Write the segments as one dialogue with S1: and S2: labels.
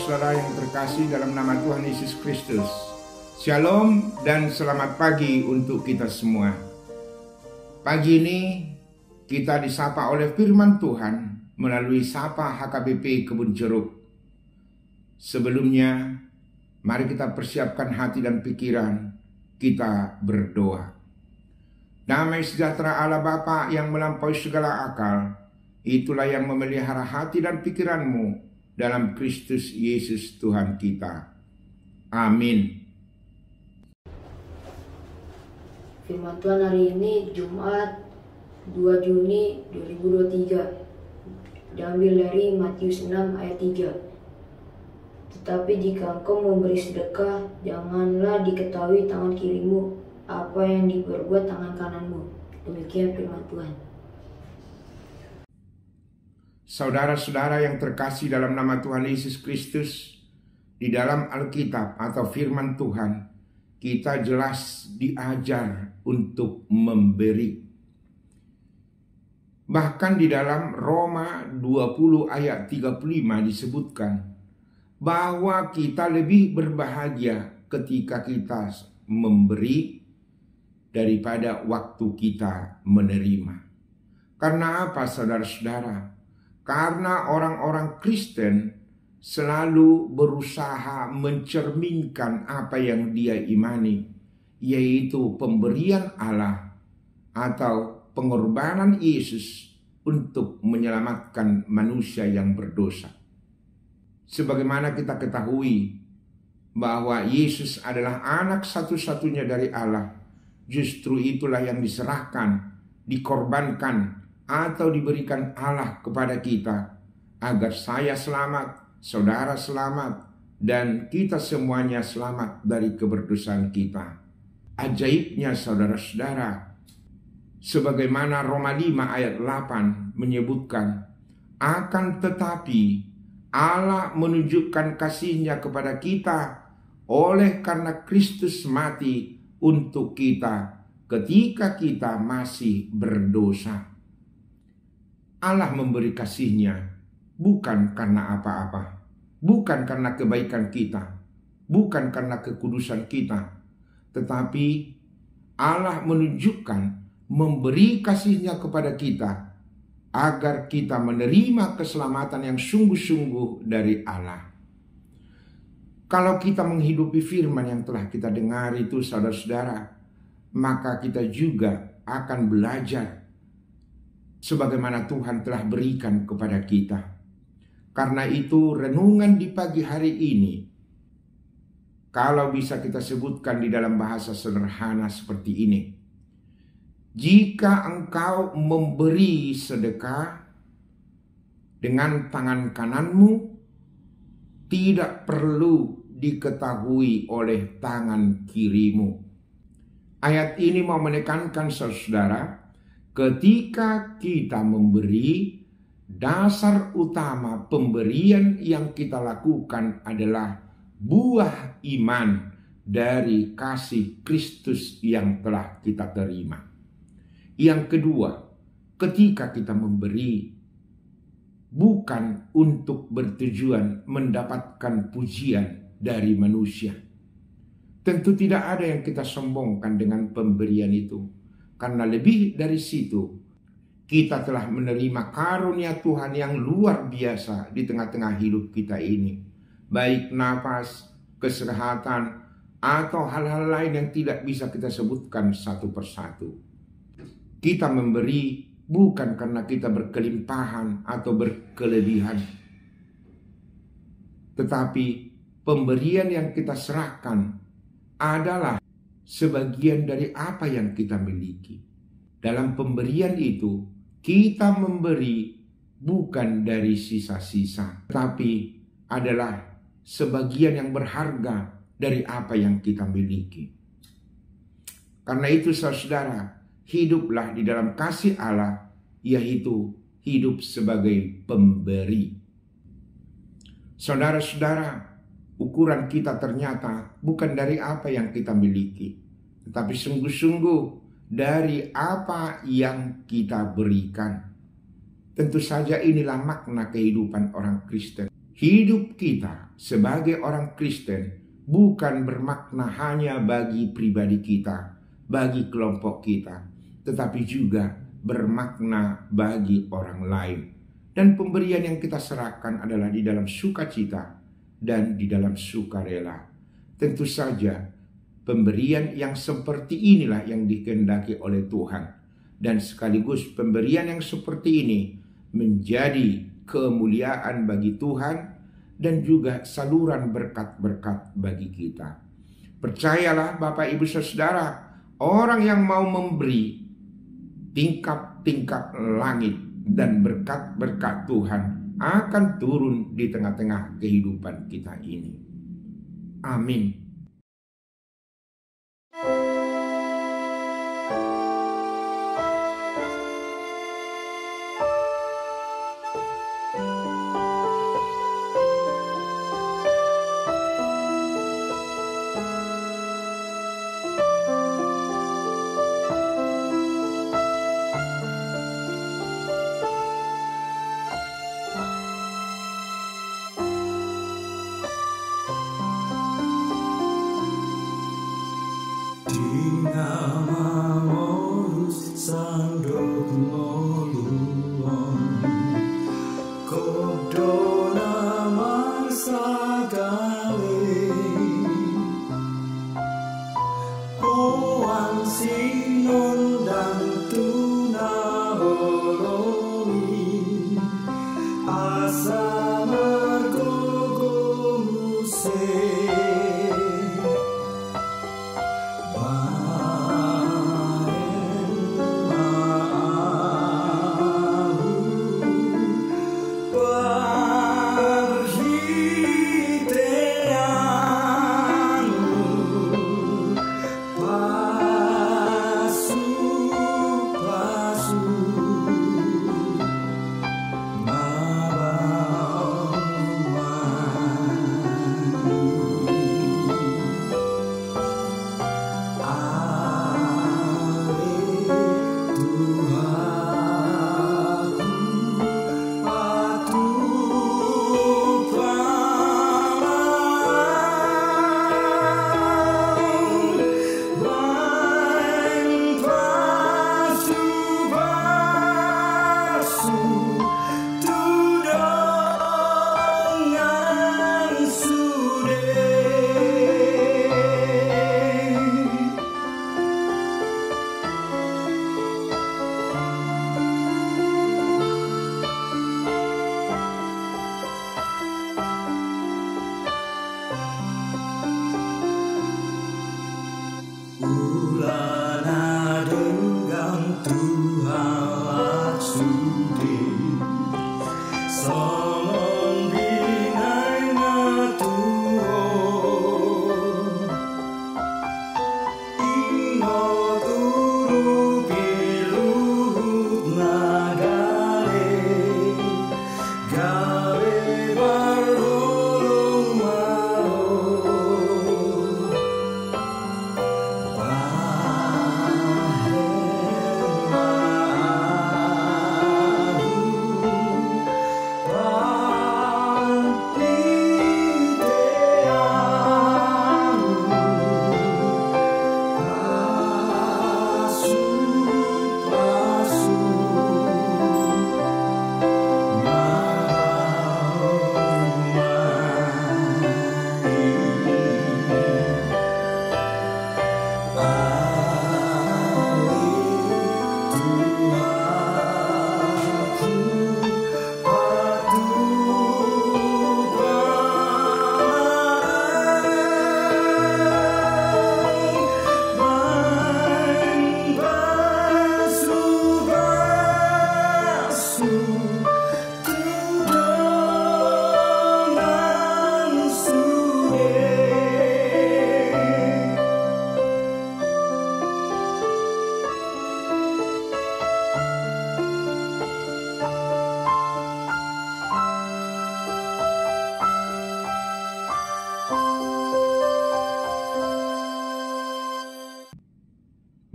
S1: saudara-saudara yang terkasih dalam nama Tuhan Yesus Kristus. Shalom dan selamat pagi untuk kita semua. Pagi ini kita disapa oleh firman Tuhan melalui Sapa HKBP Kebun Jeruk. Sebelumnya, mari kita persiapkan hati dan pikiran, kita berdoa. Damai sejahtera Allah Bapa yang melampaui segala akal, itulah yang memelihara hati dan pikiranmu dalam Kristus Yesus Tuhan kita. Amin.
S2: Firman Tuhan hari ini Jumat 2 Juni 2023 diambil dari Matius 6 ayat 3. Tetapi jika engkau memberi sedekah, janganlah diketahui tangan kirimu apa yang diperbuat tangan kananmu. Demikian firman Tuhan.
S1: Saudara-saudara yang terkasih dalam nama Tuhan Yesus Kristus, di dalam Alkitab atau firman Tuhan, kita jelas diajar untuk memberi. Bahkan di dalam Roma 20 ayat 35 disebutkan bahwa kita lebih berbahagia ketika kita memberi daripada waktu kita menerima. Karena apa, saudara-saudara? Karena orang-orang Kristen selalu berusaha mencerminkan apa yang dia imani, yaitu pemberian Allah atau pengorbanan Yesus untuk menyelamatkan manusia yang berdosa. Sebagaimana kita ketahui bahwa Yesus adalah anak satu-satunya dari Allah, justru itulah yang diserahkan, dikorbankan, atau diberikan Allah kepada kita agar saya selamat, saudara selamat, dan kita semuanya selamat dari keberdosaan kita. Ajaibnya saudara-saudara, sebagaimana Roma 5 ayat 8 menyebutkan, akan tetapi Allah menunjukkan kasih-Nya kepada kita oleh karena Kristus mati untuk kita ketika kita masih berdosa. Allah memberi kasih-Nya bukan karena apa-apa, bukan karena kebaikan kita, bukan karena kekudusan kita, tetapi Allah menunjukkan memberi kasih-Nya kepada kita agar kita menerima keselamatan yang sungguh-sungguh dari Allah. Kalau kita menghidupi firman yang telah kita dengar itu, saudara-saudara, maka kita juga akan belajar sebagaimana Tuhan telah berikan kepada kita. Karena itu renungan di pagi hari ini, kalau bisa kita sebutkan di dalam bahasa sederhana seperti ini. Jika engkau memberi sedekah dengan tangan kananmu, tidak perlu diketahui oleh tangan kirimu. Ayat ini mau menekankan saudara, ketika kita memberi, dasar utama pemberian yang kita lakukan adalah buah iman dari kasih Kristus yang telah kita terima. Yang kedua, ketika kita memberi, bukan untuk bertujuan mendapatkan pujian dari manusia. Tentu tidak ada yang kita sombongkan dengan pemberian itu. Karena lebih dari situ, kita telah menerima karunia Tuhan yang luar biasa di tengah-tengah hidup kita ini. Baik nafas, kesehatan, atau hal-hal lain yang tidak bisa kita sebutkan satu persatu. Kita memberi bukan karena kita berkelimpahan atau berkelebihan. Tetapi pemberian yang kita serahkan adalah sebagian dari apa yang kita miliki. Dalam pemberian itu, kita memberi bukan dari sisa-sisa, tetapi adalah sebagian yang berharga dari apa yang kita miliki. Karena itu saudara, hiduplah di dalam kasih Allah, yaitu hidup sebagai pemberi. Saudara-saudara, ukuran kita ternyata bukan dari apa yang kita miliki, tetapi sungguh-sungguh dari apa yang kita berikan. Tentu saja inilah makna kehidupan orang Kristen. hidup kita sebagai orang Kristen bukan bermakna hanya bagi pribadi kita, bagi kelompok kita, tetapi juga bermakna bagi orang lain. Dan pemberian yang kita serahkan adalah di dalam sukacita dan di dalam sukarela. Tentu saja pemberian yang seperti inilah yang dikehendaki oleh Tuhan. Dan sekaligus pemberian yang seperti ini menjadi kemuliaan bagi Tuhan dan juga saluran berkat-berkat bagi kita. Percayalah Bapak Ibu Saudara, orang yang mau memberi tingkap-tingkap langit dan berkat-berkat Tuhan akan turun di tengah-tengah kehidupan kita ini. Amin.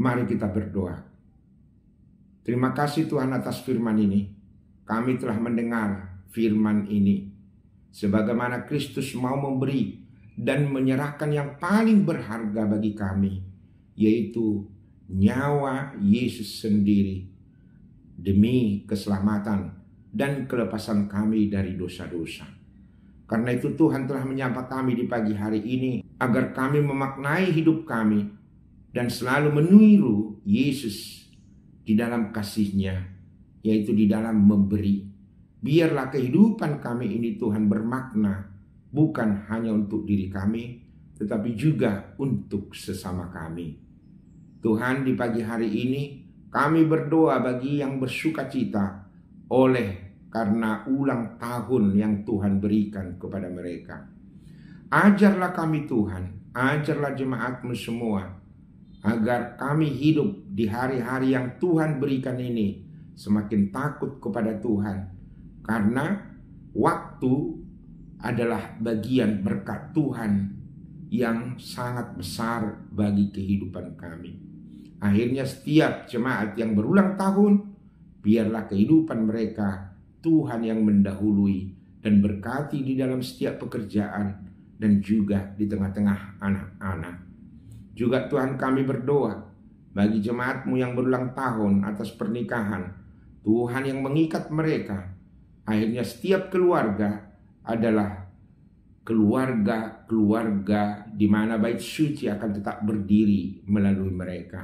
S1: Mari kita berdoa. Terima kasih Tuhan atas firman ini. Kami telah mendengar firman ini. sebagaimana Kristus mau memberi dan menyerahkan yang paling berharga bagi kami, yaitu nyawa Yesus sendiri demi keselamatan dan kelepasan kami dari dosa-dosa. Karena itu Tuhan telah menyapa kami di pagi hari ini agar kami memaknai hidup kami dan selalu meniru Yesus di dalam kasih-Nya, yaitu di dalam memberi. Biarlah kehidupan kami ini Tuhan bermakna, bukan hanya untuk diri kami, tetapi juga untuk sesama kami. Tuhan, di pagi hari ini kami berdoa bagi yang bersuka cita karena ulang tahun yang Tuhan berikan kepada mereka. Ajarlah kami Tuhan, ajarlah jemaat-Mu semua, agar kami hidup di hari-hari yang Tuhan berikan ini semakin takut kepada Tuhan. Karena waktu adalah bagian berkat Tuhan yang sangat besar bagi kehidupan kami. Akhirnya setiap jemaat yang berulang tahun, biarlah kehidupan mereka Tuhan yang mendahului dan berkati di dalam setiap pekerjaan dan juga di tengah-tengah anak-anak. Juga Tuhan, kami berdoa bagi jemaat-Mu yang berulang tahun atas pernikahan. Tuhan yang mengikat mereka. Akhirnya setiap keluarga adalah keluarga di mana bait suci akan tetap berdiri melalui mereka.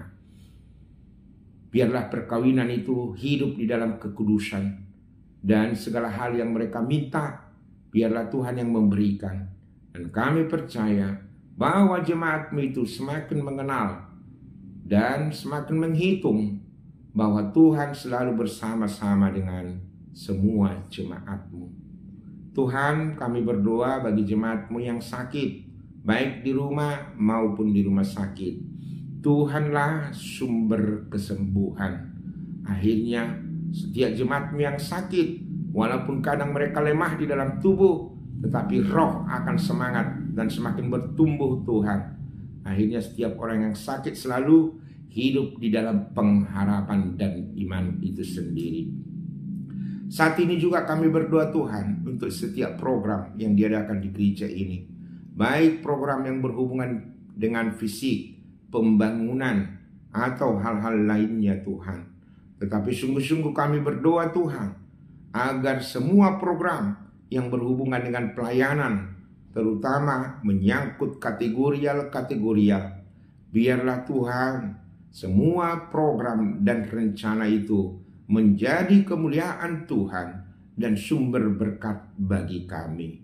S1: Biarlah perkawinan itu hidup di dalam kekudusan. Dan segala hal yang mereka minta, biarlah Tuhan yang memberikan. Dan kami percaya bahwa jemaat-Mu itu semakin mengenal dan semakin menghitung bahwa Tuhan selalu bersama-sama dengan semua jemaat-Mu. Tuhan, kami berdoa bagi jemaat-Mu yang sakit, baik di rumah maupun di rumah sakit. Tuhanlah sumber kesembuhan. Akhirnya setiap jemaat-Mu yang sakit, walaupun kadang mereka lemah di dalam tubuh, tetapi roh akan semangat dan semakin bertumbuh Tuhan. Akhirnya setiap orang yang sakit selalu hidup di dalam pengharapan dan iman itu sendiri. Saat ini juga kami berdoa Tuhan untuk setiap program yang diadakan di gereja ini. Baik program yang berhubungan dengan fisik, pembangunan, atau hal-hal lainnya Tuhan. Tetapi sungguh-sungguh kami berdoa Tuhan, agar semua program yang berhubungan dengan pelayanan, terutama menyangkut kategorial, biarlah Tuhan, semua program dan rencana itu menjadi kemuliaan Tuhan dan sumber berkat bagi kami.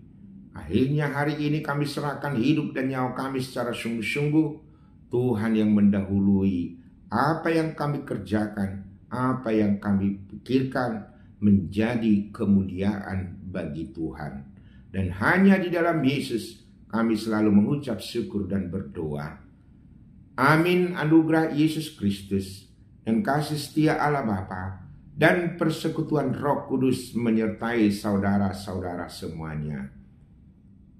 S1: Akhirnya hari ini kami serahkan hidup dan nyawa kami secara sungguh-sungguh. Tuhan yang mendahului apa yang kami kerjakan, apa yang kami pikirkan menjadi kemuliaan bagi Tuhan. Dan hanya di dalam Yesus kami selalu mengucap syukur dan berdoa. Amin. Anugerah Yesus Kristus dan kasih setia Allah Bapa dan persekutuan Roh Kudus menyertai saudara-saudara semuanya.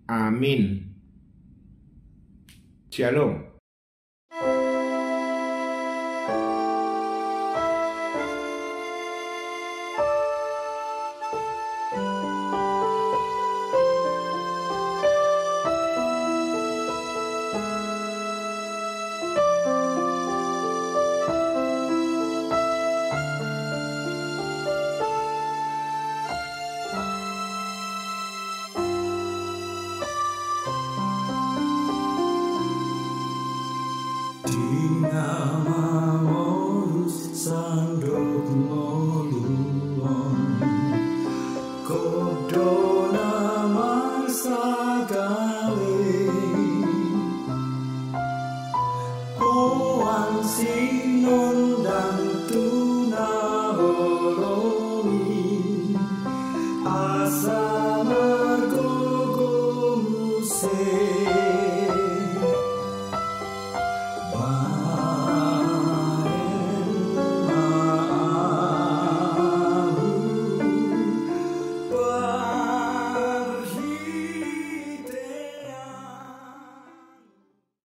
S1: Amin. Shalom.